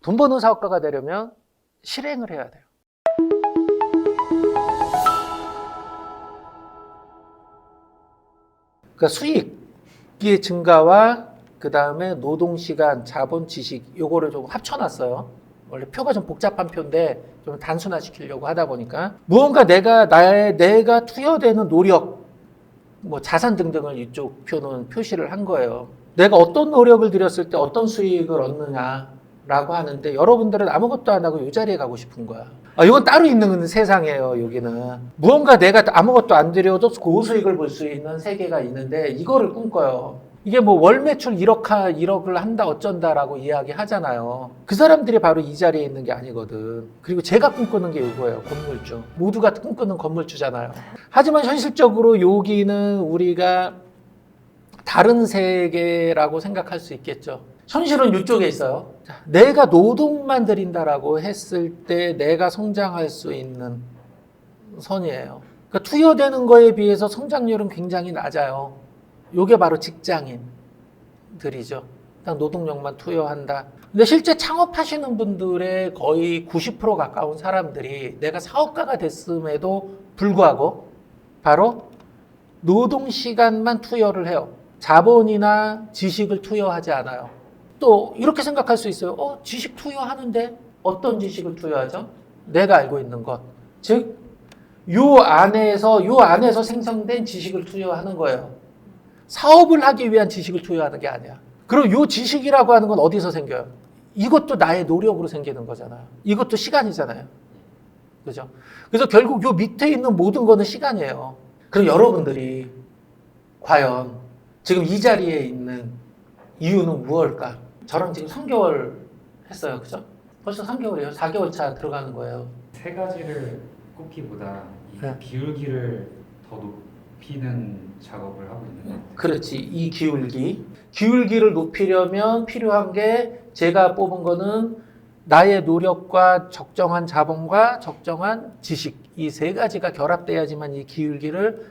돈 버는 사업가가 되려면 실행을 해야 돼요. 그러니까 수익의 증가와 그 다음에 노동시간, 자본, 지식 요거를 좀 합쳐놨어요. 원래 표가 좀 복잡한 표인데 좀 단순화시키려고 하다 보니까 무언가 내가 투여되는 노력, 뭐 자산 등등을 이쪽 표는 표시를 한 거예요. 내가 어떤 노력을 들였을 때 어떤 수익을 얻느냐라고 하는데 여러분들은 아무것도 안 하고 이 자리에 가고 싶은 거야. 이건 따로 있는 세상이에요. 여기는 무언가 내가 아무것도 안 들여도 고수익을 볼 수 있는 세계가 있는데 이거를 꿈꿔요. 이게 뭐 월 매출 1억을 한다 어쩐다라고 이야기 하잖아요. 그 사람들이 바로 이 자리에 있는 게 아니거든. 그리고 제가 꿈꾸는 게 이거예요. 건물주. 모두가 꿈꾸는 건물주잖아요. 하지만 현실적으로 여기는 우리가 다른 세계라고 생각할 수 있겠죠. 현실은 이쪽에 있어요. 내가 노동만 들인다라고 했을 때 내가 성장할 수 있는 선이에요. 그러니까 투여되는 거에 비해서 성장률은 굉장히 낮아요. 이게 바로 직장인들이죠. 딱 노동력만 투여한다. 근데 실제 창업하시는 분들의 거의 90% 가까운 사람들이 내가 사업가가 됐음에도 불구하고 바로 노동시간만 투여를 해요. 자본이나 지식을 투여하지 않아요. 또 이렇게 생각할 수 있어요. 지식 투여하는데 어떤 지식을 투여하죠? 내가 알고 있는 것. 즉, 요 안에서 생성된 지식을 투여하는 거예요. 사업을 하기 위한 지식을 투여하는 게 아니야. 그럼 요 지식이라고 하는 건 어디서 생겨요? 이것도 나의 노력으로 생기는 거잖아요. 이것도 시간이잖아요. 그죠? 그래서 결국 요 밑에 있는 모든 거는 시간이에요. 그럼 여러분들이 과연 지금 이 자리에 있는 이유는 무엇일까? 저랑 지금 3개월 했어요. 그죠? 벌써 3개월이에요. 4개월 차 들어가는 거예요. 세 가지를 꼽기보다 이 네. 기울기를 더 높이는 작업을 하고 있는 것 같아요. 그렇지. 이 기울기를 높이려면 필요한 게 제가 뽑은 거는 나의 노력과 적정한 자본과 적정한 지식 이 세 가지가 결합돼야지만 이 기울기를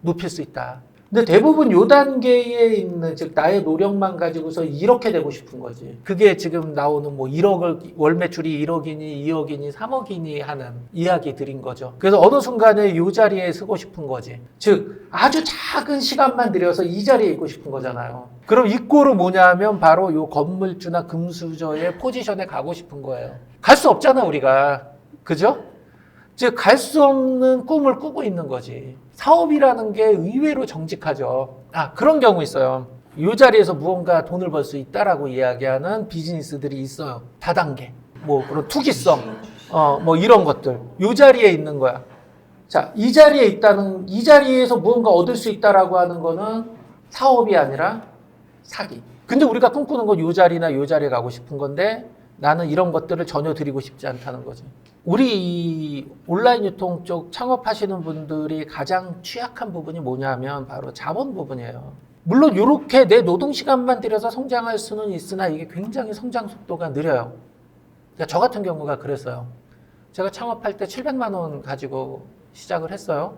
높일 수 있다. 근데 대부분 요 단계에 있는 즉 나의 노력만 가지고서 이렇게 되고 싶은 거지. 그게 지금 나오는 뭐 1억을 월 매출이 1억이니 2억이니 3억이니 하는 이야기들인 거죠. 그래서 어느 순간에 요 자리에 서고 싶은 거지. 즉 아주 작은 시간만 들여서 이 자리에 있고 싶은 거잖아요. 그럼 이 꼴은 뭐냐면 바로 요 건물주나 금수저의 포지션에 가고 싶은 거예요. 갈 수 없잖아 우리가. 그죠? 즉 갈 수 없는 꿈을 꾸고 있는 거지. 사업이라는 게 의외로 정직하죠. 그런 경우 있어요. 이 자리에서 무언가 돈을 벌 수 있다라고 이야기하는 비즈니스들이 있어요. 다단계. 뭐 그런 투기성. 뭐 이런 것들. 이 자리에 있는 거야. 자, 이 자리에서 무언가 얻을 수 있다라고 하는 거는 사업이 아니라 사기. 근데 우리가 꿈꾸는 건 이 자리나 이 자리에 가고 싶은 건데 나는 이런 것들을 전혀 드리고 싶지 않다는 거죠. 우리 이 온라인 유통 쪽 창업하시는 분들이 가장 취약한 부분이 뭐냐면 바로 자본 부분이에요. 물론 이렇게 내 노동시간만 들여서 성장할 수는 있으나 이게 굉장히 성장 속도가 느려요. 그러니까 저 같은 경우가 그랬어요. 제가 창업할 때 700만 원 가지고 시작을 했어요.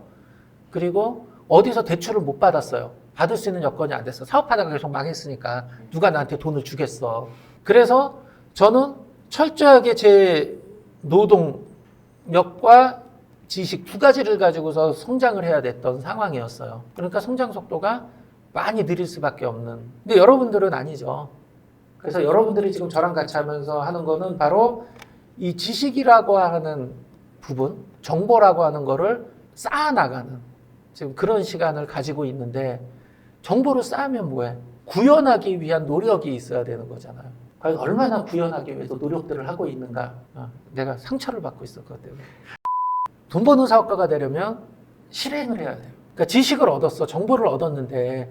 그리고 어디서 대출을 못 받았어요. 받을 수 있는 여건이 안 됐어. 사업하다가 계속 망했으니까 누가 나한테 돈을 주겠어. 그래서 저는 철저하게 제 노동력과 지식 두 가지를 가지고서 성장을 해야 됐던 상황이었어요. 그러니까 성장 속도가 많이 느릴 수밖에 없는. 근데 여러분들은 아니죠. 그래서 여러분들이 지금 저랑 같이 하면서 하는 거는 바로 이 지식이라고 하는 부분, 정보라고 하는 거를 쌓아나가는 지금 그런 시간을 가지고 있는데 정보를 쌓으면 뭐해? 구현하기 위한 노력이 있어야 되는 거잖아요. 과연 얼마나 구현하기 위해서 노력들을 하고 있는가? 내가 상처를 받고 있었거든요. 돈 버는 사업가가 되려면 실행을 해야 돼요. 그러니까 지식을 얻었어. 정보를 얻었는데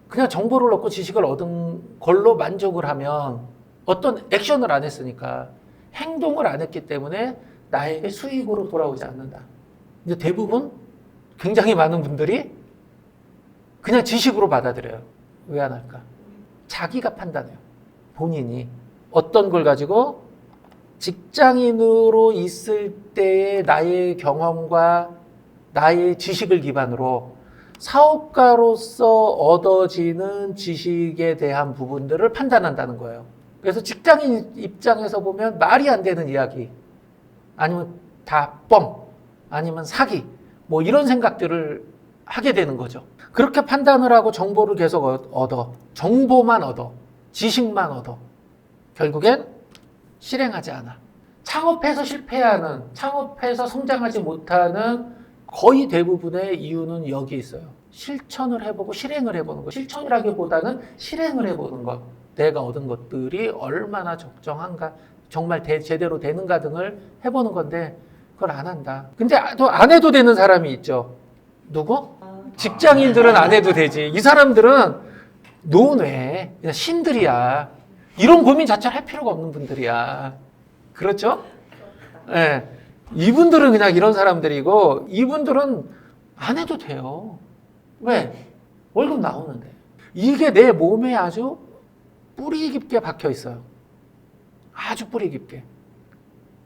그냥 정보를 얻고 지식을 얻은 걸로 만족을 하면 어떤 액션을 안 했으니까 행동을 안 했기 때문에 나에게 수익으로 돌아오지 않는다. 근데 대부분 굉장히 많은 분들이 그냥 지식으로 받아들여요. 왜 안 할까? 자기가 판단해요. 본인이 어떤 걸 가지고 직장인으로 있을 때의 나의 경험과 나의 지식을 기반으로 사업가로서 얻어지는 지식에 대한 부분들을 판단한다는 거예요. 그래서 직장인 입장에서 보면 말이 안 되는 이야기, 아니면 다 뻥, 아니면 사기, 뭐 이런 생각들을 하게 되는 거죠. 그렇게 판단을 하고 정보를 계속 얻어, 정보만 얻어, 지식만 얻어, 결국엔 실행하지 않아. 창업해서 실패하는, 창업해서 성장하지 못하는 거의 대부분의 이유는 여기 있어요. 실천을 해보고 실행을 해보는 거. 실천이라기보다는 실행을 해보는 것. 내가 얻은 것들이 얼마나 적정한가, 정말 제대로 되는가 등을 해보는 건데 그걸 안 한다. 근데 또 안 해도 되는 사람이 있죠. 누구? 직장인들은 안 해도 되지. 이 사람들은 노뇌, 그냥 신들이야. 이런 고민 자체를 할 필요가 없는 분들이야. 그렇죠? 네. 이분들은 그냥 이런 사람들이고, 이분들은 안 해도 돼요. 왜? 월급 나오는데. 이게 내 몸에 아주 뿌리 깊게 박혀 있어요. 아주 뿌리 깊게.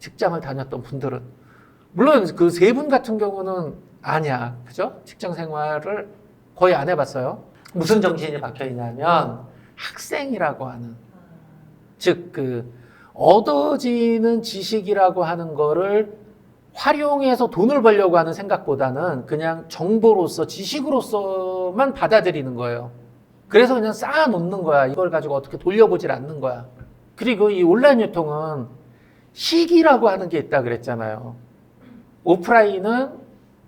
직장을 다녔던 분들은. 물론 그 세 분 같은 경우는 아니야. 그죠? 직장 생활을 거의 안 해봤어요. 무슨 정신이 박혀 있냐면, 학생이라고 하는. 즉, 얻어지는 지식이라고 하는 거를 활용해서 돈을 벌려고 하는 생각보다는 그냥 정보로서, 지식으로서만 받아들이는 거예요. 그래서 그냥 쌓아놓는 거야. 이걸 가지고 어떻게 돌려보질 않는 거야. 그리고 이 온라인 유통은 시기라고 하는 게 있다 그랬잖아요. 오프라인은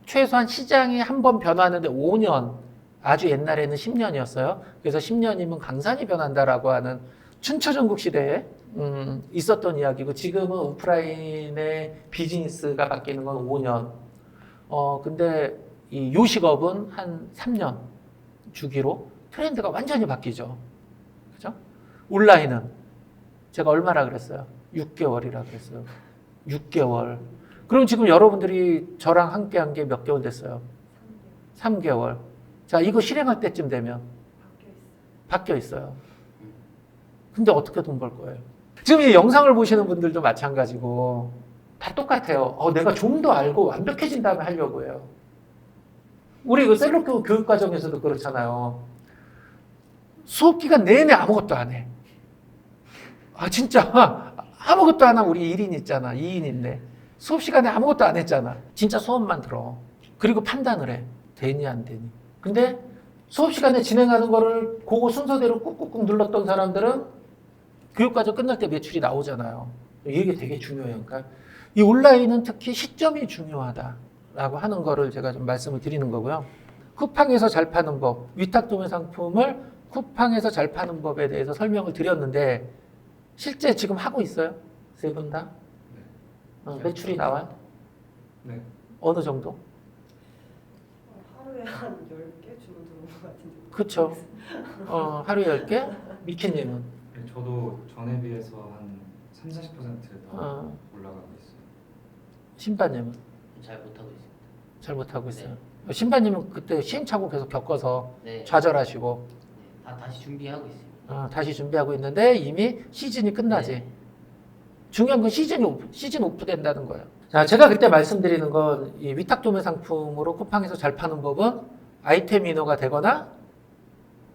최소한 시장이 한 번 변하는데 5년, 아주 옛날에는 10년이었어요. 그래서 10년이면 강산이 변한다라고 하는 춘추전국 시대에 있었던 이야기고, 지금은 오프라인의 비즈니스가 바뀌는 건 5년. 근데 이 요식업은 한 3년 주기로 트렌드가 완전히 바뀌죠. 그죠? 온라인은 제가 얼마나 그랬어요? 6개월이라 그랬어요. 6개월. 그럼 지금 여러분들이 저랑 함께 한 게 몇 개월 됐어요? 3개월. 자, 이거 실행할 때쯤 되면 바뀌어 있어요. 근데 어떻게 돈 벌 거예요? 지금 이 영상을 보시는 분들도 마찬가지고 다 똑같아요. 내가 좀 더 알고 완벽해진 다음에 하려고 해요. 우리 그 셀럽 교육 과정에서도 그렇잖아요. 수업 기간 내내 아무것도 안 해. 진짜 아무것도 안 하면 우리 1인 있잖아. 2인인데 수업 시간에 아무것도 안 했잖아. 진짜 수업만 들어. 그리고 판단을 해. 되니 안 되니. 근데 수업 시간에 진행하는 거를 그거 순서대로 꾹꾹꾹 눌렀던 사람들은 교육과정 끝날 때 매출이 나오잖아요. 이게 되게 중요해요. 그러니까 이 온라인은 특히 시점이 중요하다라고 하는 거를 제가 좀 말씀을 드리는 거고요. 쿠팡에서 잘 파는 법, 위탁도매 상품을 쿠팡에서 잘 파는 법에 대해서 설명을 드렸는데 실제 지금 하고 있어요? 세 분 다? 네. 매출이 나와요? 네. 어느 정도? 하루에 한 10개 주문 들어온 것 같은데. 그쵸. 하루에 10개? 미키님은? 네, 저도 전에 비해서 한 30-40%더 올라가고 있어요. 신바님은? 잘 못하고 있습니다. 잘 못하고 있어요. 신바님은 그때 시행착오 계속 겪어서 네. 좌절하시고 네. 다시 준비하고 있습니다. 다시 준비하고 있는데 이미 시즌이 끝나지. 네. 중요한 건 시즌 오프 된다는 거예요. 자, 제가 그때 말씀드리는 건 이 위탁도매 상품으로 쿠팡에서 잘 파는 법은 아이템 인어가 되거나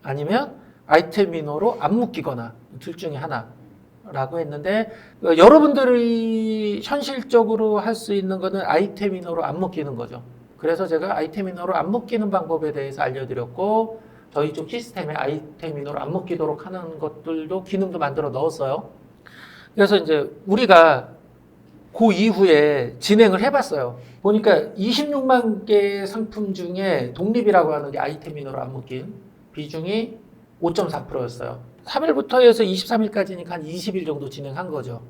아니면 아이템 인어로 안 묶이거나 둘 중에 하나라고 했는데, 여러분들이 현실적으로 할 수 있는 거는 아이템 인어로 안 묶이는 거죠. 그래서 제가 아이템 인어로 안 묶이는 방법에 대해서 알려드렸고, 저희 쪽 시스템에 아이템 인어로 안 묶이도록 하는 것들도 기능도 만들어 넣었어요. 그래서 이제 우리가 그 이후에 진행을 해봤어요. 보니까 26만 개 상품 중에 독립이라고 하는 게 아이템 인어로 안 묶인 비중이 5.4%였어요. 3일부터 해서 23일까지니까 한 20일 정도 진행한 거죠.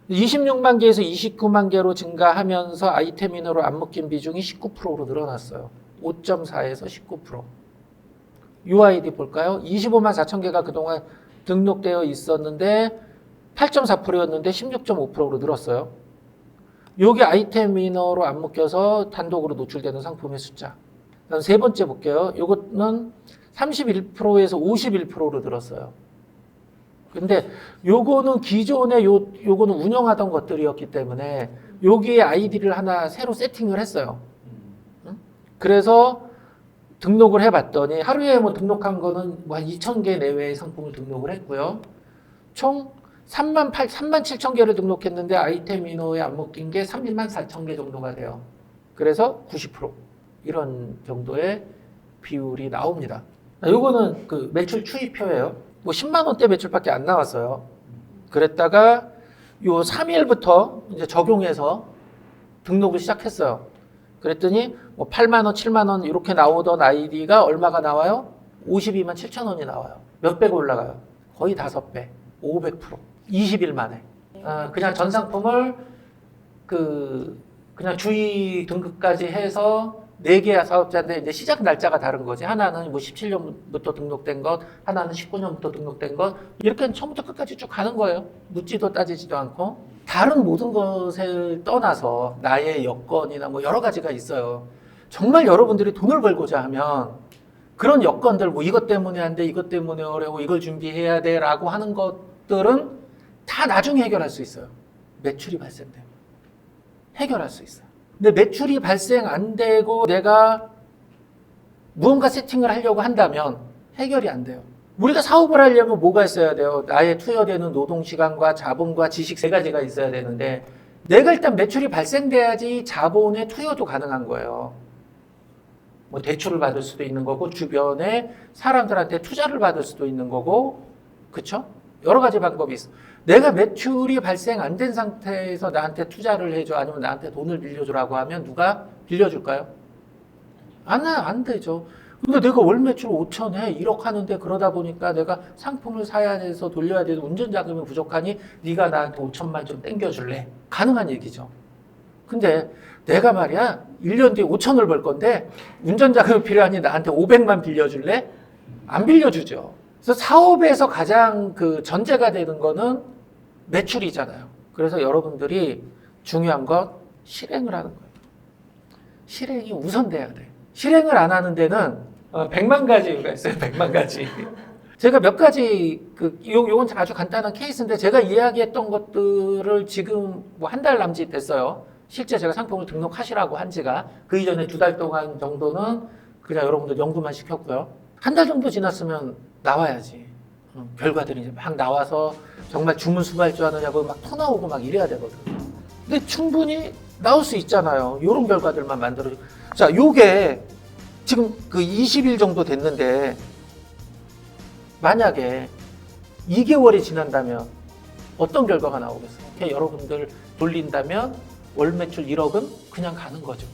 26만 개에서 29만 개로 증가하면서 아이템 인어로 안 묶인 비중이 19%로 늘어났어요. 5.4에서 19%. UID 볼까요? 25만 4천 개가 그동안 등록되어 있었는데 8.4%였는데 16.5%로 늘었어요. 요게 아이템 인어로 안 묶여서 단독으로 노출되는 상품의 숫자. 그다음 세 번째 볼게요. 요거는 31%에서 51%로 늘었어요. 근데 요거는 기존에 요거는 운영하던 것들이었기 때문에 여기에 아이디를 하나 새로 세팅을 했어요. 그래서 등록을 해봤더니 하루에 뭐 등록한 거는 한 2,000개 내외의 상품을 등록을 했고요. 총 3만 7천 개를 등록했는데 아이템 인허에 안 묶인 게 3만 4천 개 정도가 돼요. 그래서 90% 이런 정도의 비율이 나옵니다. 요거는 그 매출 추이표예요. 뭐 10만 원대 매출밖에 안 나왔어요. 그랬다가 요 3일부터 이제 적용해서 등록을 시작했어요. 그랬더니 뭐 8만 원, 7만 원 이렇게 나오던 아이디가 얼마가 나와요? 52만 7천 원이 나와요. 몇 배가 올라가요? 거의 5배, 500%. 20일 만에. 그냥 전 상품을 그냥 주의 등급까지 해서 4개야 사업자인데 이제 시작 날짜가 다른 거지. 하나는 뭐 17년부터 등록된 것, 하나는 19년부터 등록된 것. 이렇게 처음부터 끝까지 쭉 가는 거예요. 묻지도 따지지도 않고. 다른 모든 것을 떠나서 나의 여건이나 뭐 여러 가지가 있어요. 정말 여러분들이 돈을 벌고자 하면 그런 여건들, 뭐 이것 때문에 안 돼, 이것 때문에 어려워, 이걸 준비해야 돼 라고 하는 것들은 다 나중에 해결할 수 있어요. 매출이 발생되면. 해결할 수 있어요. 근데 매출이 발생 안 되고 내가 무언가 세팅을 하려고 한다면 해결이 안 돼요. 우리가 사업을 하려면 뭐가 있어야 돼요? 나의 투여되는 노동시간과 자본과 지식 3가지가 있어야 되는데 내가 일단 매출이 발생돼야지 자본의 투여도 가능한 거예요. 뭐 대출을 받을 수도 있는 거고 주변에 사람들한테 투자를 받을 수도 있는 거고 그쵸? 여러 가지 방법이 있어. 내가 매출이 발생 안 된 상태에서 나한테 투자를 해줘 아니면 나한테 돈을 빌려주라고 하면 누가 빌려줄까요? 안 되죠. 근데 내가 월 매출 5천 해 1억 하는데 그러다 보니까 내가 상품을 사야 돼서 돌려야 돼서 운전 자금이 부족하니 네가 나한테 5천만 좀 땡겨줄래? 가능한 얘기죠. 근데 내가 말이야 1년 뒤에 5천을 벌 건데 운전 자금이 필요하니 나한테 500만 빌려줄래? 안 빌려주죠. 그래서 사업에서 가장 그 전제가 되는 거는 매출이잖아요. 그래서 여러분들이 중요한 건 실행을 하는 거예요. 실행이 우선돼야 돼. 실행을 안 하는 데는 100만 가지 이유가 있어요. 100만 가지. 제가 몇 가지 요건 아주 간단한 케이스인데 제가 이야기했던 것들을 지금 뭐 한 달 남짓 됐어요. 실제 제가 상품을 등록하시라고 한 지가 그 이전에 2달 동안 정도는 그냥 여러분들 연구만 시켰고요. 한 달 정도 지났으면 나와야지. 결과들이 이제 막 나와서 정말 주문 수발주 하느냐고 막 토 나오고 막 이래야 되거든. 근데 충분히 나올 수 있잖아요. 이런 결과들만 만들어주고. 자, 요게 지금 그 20일 정도 됐는데 만약에 2개월이 지난다면 어떤 결과가 나오겠어요? 여러분들 돌린다면 월 매출 1억은 그냥 가는 거죠.